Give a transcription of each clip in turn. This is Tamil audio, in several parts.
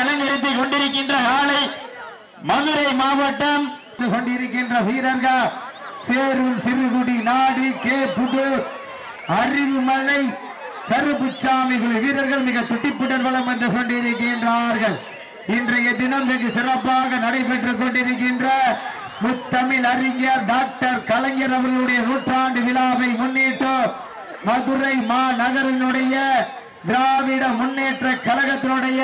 அலங்கரித்துக் கொண்டிருக்கின்ற காலை மதுரை மாவட்டம் கொண்டிருக்கின்ற வீரர்கள் சேரும் சிறுகுடி நாடு கே புதூர் அறிவுமலை கருப்புச்சாமி வீரர்கள் மிக துட்டிப்புடன் வளம் வந்து கொண்டிருக்கின்றார்கள். இன்றைய தினம் வெகு சிறப்பாக நடைபெற்றுக் கொண்டிருக்கின்ற முத்தமிழ் அறிஞர் டாக்டர் கலைஞர் அவர்களுடைய நூற்றாண்டு விழாவை முன்னிட்டு மதுரை மாநகரினுடைய திராவிட முன்னேற்ற கழகத்தினுடைய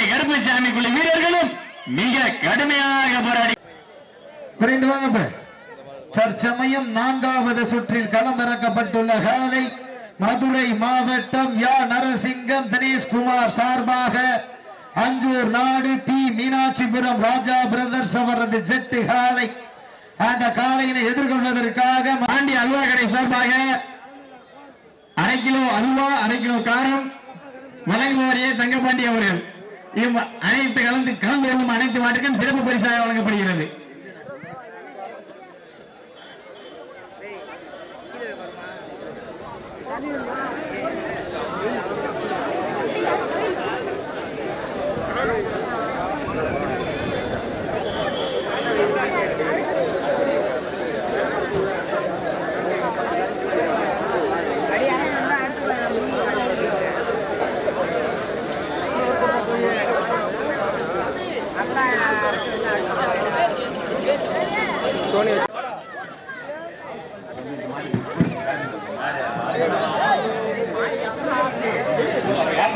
கருப்புசாமி குழு வீரர்களும் மிக கடுமையாக போராடி குறைந்து வாங்க. தற்சமயம் 4வது சுற்றில் களமிறக்கப்பட்டுள்ள காலை மதுரை மாவட்டம் யா நரசிங்கம் தினேஷ்குமார் சார்பாக அஞ்சூர் நாடு பி மீனாட்சிபுரம் ராஜா பிரதர்ஸ் அவரது ஜெட்டு காலை. அந்த காலையினை எதிர்கொள்வதற்காக மாண்டி அல்வா கடை சார்பாக அரை கிலோ அல்வா அரை கிலோ காரம் வழங்குவோரே தங்கபாண்டி அவர்கள் அனைத்து கலந்து கொள்ளும் அனைத்து மாட்டுக்கும் சிறப்பு பரிசாக வழங்கப்படுகிறது.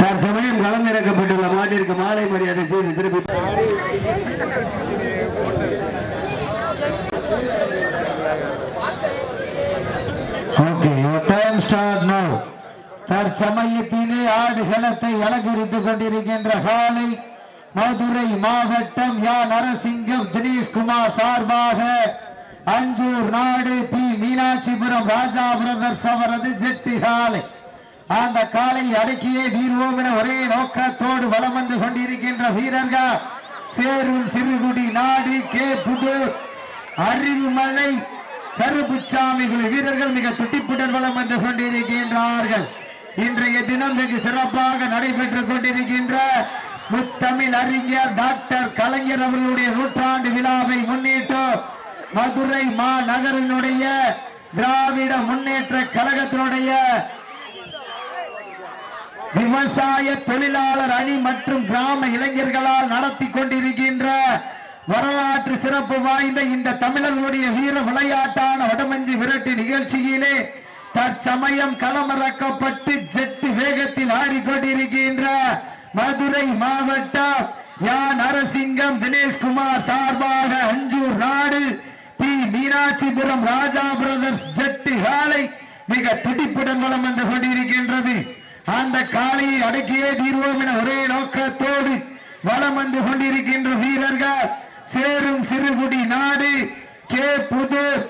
தற்சமயம் களமிறக்கப்பட்டுள்ள மாட்டிற்கு மாலை மரியாதை செய்து திருப்பி தற்சமயத்திலே ஆடுகளத்தை அலங்கரித்துக் கொண்டிருக்கின்ற காலை மதுரை மாவட்டம் யா நரசிங்கம் தினேஷ்குமார் சார்பாக அஞ்சூர் நாடு பி மீனாட்சிபுரம் ராஜா பிரதர்ஸ் அவரது ஜெட்டு காலை. அந்த காலை அடக்கியே வீர்வோம் என ஒரே நோக்கத்தோடு வலம் வந்து கொண்டிருக்கின்ற வீரர்கள் சேரும் சிறுகுடி நாடு கே புதூர் அறிவுமலை கருப்புச்சாமி வீரர்கள் மிக துட்டிப்புடன் வலம் வந்து கொண்டிருக்கின்றார்கள். இன்றைய தினம் வெகு சிறப்பாக நடைபெற்றுக் கொண்டிருக்கின்ற முத்தமிழ் அறிஞர் டாக்டர் கலைஞர் அவர்களுடைய நூற்றாண்டு விழாவை முன்னிட்டு மதுரை மாநகரினுடைய திராவிட முன்னேற்ற கழகத்தினுடைய விவசாய தொழிலாளர் அணி மற்றும் கிராம இளைஞர்களால் நடத்தி கொண்டிருக்கின்ற வரலாற்று சிறப்பு வாய்ந்த இந்த தமிழர்களுடைய வீர விளையாட்டான வடமஞ்சி விரட்டு நிகழ்ச்சியிலே தற்சமயம் களமிறக்கப்பட்டு ஜெட்டு வேகத்தில் ஆடிக்கொண்டிருக்கின்ற மதுரை மாவட்டம் யா நரசிங்கம் தினேஷ்குமார் சார்பாக அஞ்சூர் நாடு பி மீனாட்சிபுரம் ராஜா பிரதர்ஸ் ஜெட்டு காலை மிக துடிப்புடன் வலம் வந்து கொண்டிருக்கின்றது. அந்த காலையை அடக்கியே தீர்வோம் என ஒரே நோக்கத்தோடு வலம் வந்து கொண்டிருக்கின்ற வீரர்கள் சேரும் சிறுகுடி நாடு கே புதூர்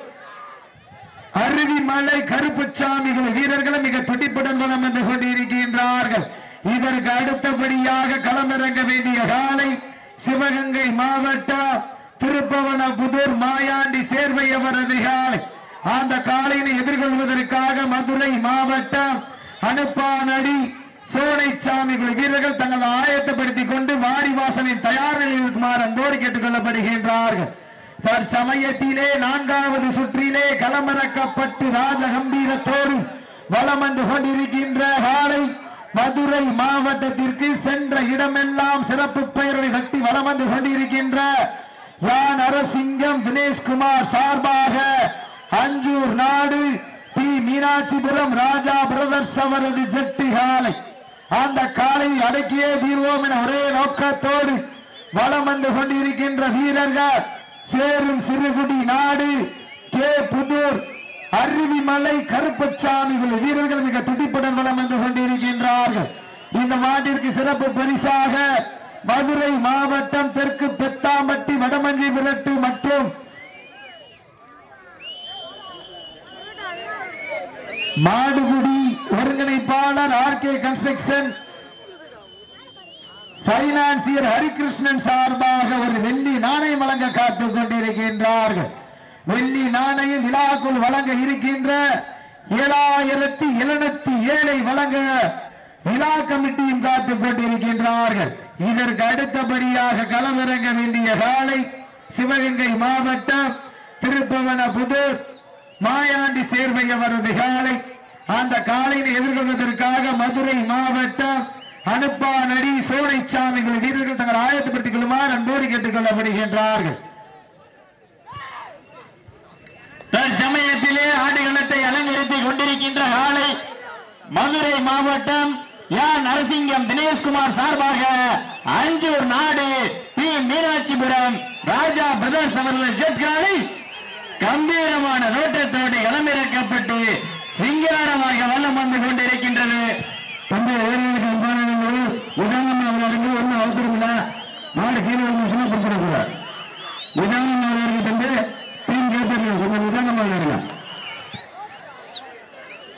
அருவிமலை கருப்புச்சாமி வீரர்களும் மிக துடிப்புடன் வலம் வந்து கொண்டிருக்கின்றார்கள். இதற்கு அடுத்தபடியாக களமிறங்க வேண்டிய காலை சிவகங்கை மாவட்டம் திருப்பவனபுதூர் மாயாண்டி சேர்வை அவரது காலை. அந்த காலையினை எதிர்கொள்வதற்காக மதுரை மாவட்டம் அனுப்பானடி சோனைச்சாமி வீரர்கள் தங்கள் ஆயத்தப்படுத்திக் கொண்டு வாடிவாசலின் தயார் நிலையில் இருக்குமாறு அன்போடு கேட்டுக் கொள்ளப்படுகின்றார்கள். தற்சமயத்திலே 4வது சுற்றிலே களமிறக்கப்பட்டு ராஜகம்பீரத்தோடு வலம் வந்து கொண்டிருக்கின்ற காலை மதுரை மாவட்டத்திற்கு சென்ற இடமெல்லாம் சிறப்பு பெயரை கட்டி வலம் வந்து கொண்டிருக்கின்ற யா நரசிங்கம் தினேஷ்குமார் சார்பாக அஞ்சூர் நாடு பி மீனாட்சிபுரம் ராஜா பிரதர்ஸ் அவரது ஜெட்டு காலை. அந்த காலை அடக்கியே தீர்வோம் என ஒரே நோக்கத்தோடு வலம் வந்து கொண்டிருக்கின்ற வீரர்கள் சேரும் சிறுகுடி நாடு கே புதூர் அருவிமலை கருப்புச்சாமி வீரர்கள் மிக துடிப்புடன் வலம் வந்து கொண்டிருக்கின்றார்கள். இந்த மாட்டிற்கு சிறப்பு பரிசாக மதுரை மாவட்டம் தெற்கு பெத்தாம்பட்டி வடமஞ்சி விரட்டு மற்றும் மாடுகுடி ஒருங்கிணைப்பாளர் ஆர்கே கன்ஸ்ட்ரக்ஷன் பைனான்சியர் ஹரிகிருஷ்ணன் சார்பாக ஒரு வெள்ளி நாணயம் வழங்க காத்துக் கொண்டிருக்கின்றார்கள். வெள்ளி நாணயம் விழாக்குள் வழங்க இருக்கின்ற 7707 வழங்க விழா கமிட்டியும் காத்துக் கொண்டிருக்கின்றார்கள். இதற்கு அடுத்தபடியாக களமிறங்க வேண்டிய காலை சிவகங்கை மாவட்டம் திருப்பவனபுதூர் மாயாண்டி சேர்வை அவரது காலை. அந்த காலையை எதிர்கொள்வதற்காக மதுரை மாவட்டம் அனுப்பானடி சோனைச்சாமிகள் வீரர்கள் தங்கள் ஆயத்தப்படுத்திக் கொள்ளுமாறு அன்போடு கேட்டுக் கொள்ளப்படுகின்றார்கள். தற்சமயத்திலே ஆடுகளத்தை அலங்கரித்துக் கொண்டிருக்கின்ற காலை மதுரை மாவட்டம் நரசிங்கம் தினேஷ்குமார் சார்பாக அஞ்சூர் நாடு பி மீனாட்சிபுரம் ராஜா பிரதர்ஸ் அவர்கள் ஜெட்காலை கம்பீரமான நோட்டத்தோடு களமிறக்கப்பட்டு சிங்காரமாக வல்லம் வந்து கொண்டிருக்கின்றது. தம்பி உதாரணம் ஒன்றும் அவசரம் இல்ல, மாடு கீழே பிரச்சனை உதாரணம் தந்து டீம் கேட்டு உதாரணமாக இருக்கலாம்.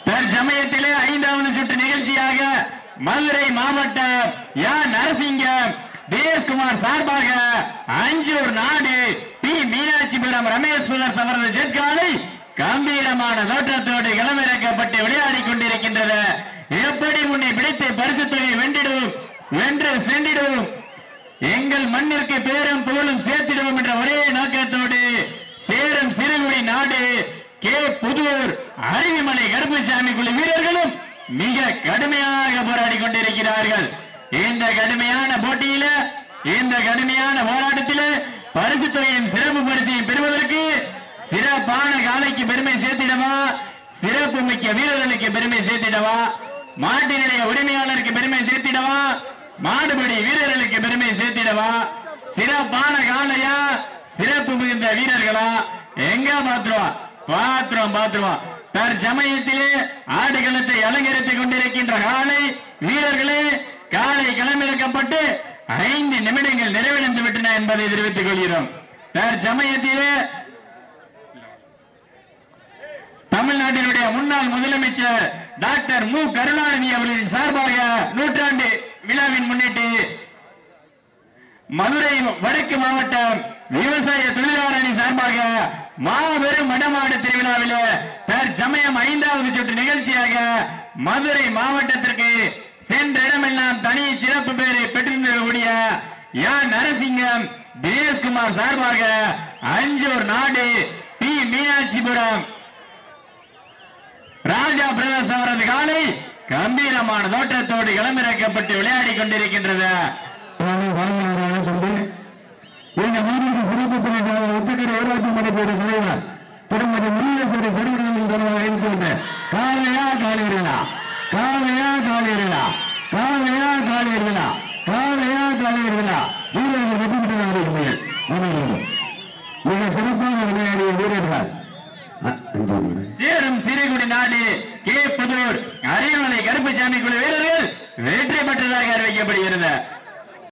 தற்சமயத்திலே 5வது சுற்று நிகழ்ச்சியாக மதுரை மாவட்டம் நரசிங்கம் தினேஷ்குமார் சார்பாக அஞ்சூர் நாடு பி மீனாட்சிபுரம் ரமேஷ் பிரதர்ஸ் அவரது ஜெட்காலை கம்பீரமான தோற்றத்தோடு களமிறக்கப்பட்டு விளையாடி கொண்டிருக்கின்றது. எப்படி முன்னே பிடித்து பரிசு தொகை வென்று சென்றிடுவோம், எங்கள் மண்ணிற்கு பேரும் புகழும் சேர்த்திடுவோம் என்ற ஒரே நோக்கத்தோடு சேரும் சிறுகுடி நாடு கே புதூர் அருவிமலை கருப்பசாமி குழு வீரர்களும் மிக கடுமையாக போராடி கொண்டிருக்கிறார்கள். இந்த கடுமையான போட்டியில, இந்த கடுமையான போராட்டத்தில் பரிசு தொகையின் சிறப்பு பரிசையும் பெறுவதற்கு சிறப்பான காலைக்கு பெருமை சேர்த்திடவா, சிறப்பு மிக்க வீரர்களுக்கு பெருமை சேர்த்திடவா, மாட்டு நிலைய உரிமையாளருக்கு பெருமை சேர்த்திடவா, மாடுபடி வீரர்களுக்கு பெருமை சேர்த்திடவா, சிறப்பான காலையா சிறப்பு மிகுந்த வீரர்களா எங்க பாத்துருவோம். தற்சமயத்திலே ஆடுகளத்தை அலங்கரித்துக் கொண்டிருக்கின்ற காலை வீரர்களே காலை களமிறக்கப்பட்டு 5 நிமிடங்கள் நிறைவடைந்து விட்டன என்பதை தெரிவித்துக் கொள்கிறோம். தற்சமயத்திலே தமிழ்நாட்டினுடைய முன்னாள் முதலமைச்சர் டாக்டர் மு கருணாநிதி அவர்களின் சார்பாக 100ஆண்டு விழாவின் முன்னிட்டு மதுரை வடக்கு மாவட்டம் விவசாய தொழிலாளர் அணி சார்பாக மாபெரும் மடமாடு திருவிழாவில் தற்சமயம் 5வது சுற்று நிகழ்ச்சியாக மதுரை மாவட்டத்திற்கு சென்ற இடமெல்லாம் தனி சிறப்பு பெயரை பெற்றிருந்தக்கூடிய நரசிங்கம் தினேஷ்குமார் சார்பாக அஞ்சூர் நாடு பி மீனாட்சிபுரம் ராஜா பிரதர்ஸ் அவரது காலை கம்பீரமான தோற்றத்தோடு களமிறக்கப்பட்டு விளையாடி கொண்டிருக்கின்றது. உத்தகர் ஊராட்சி மன்றத்தோட தலைவர் திருமதி முருகேஸ்வரி பெருமிடங்களின் தலைவர் இருக்கின்ற காலையா காலையர்களா வீரர்கள் வெற்றிபெற்றதாக மிக சிறப்பாக விளையாடிய வீரர்கள் சேரும் சிறுகுடி நாடு கே புதூர் அரியமலை கருப்பசாமி குழு வீரர்கள் வெற்றி பெற்றதாக அறிவிக்கப்படுகிறது.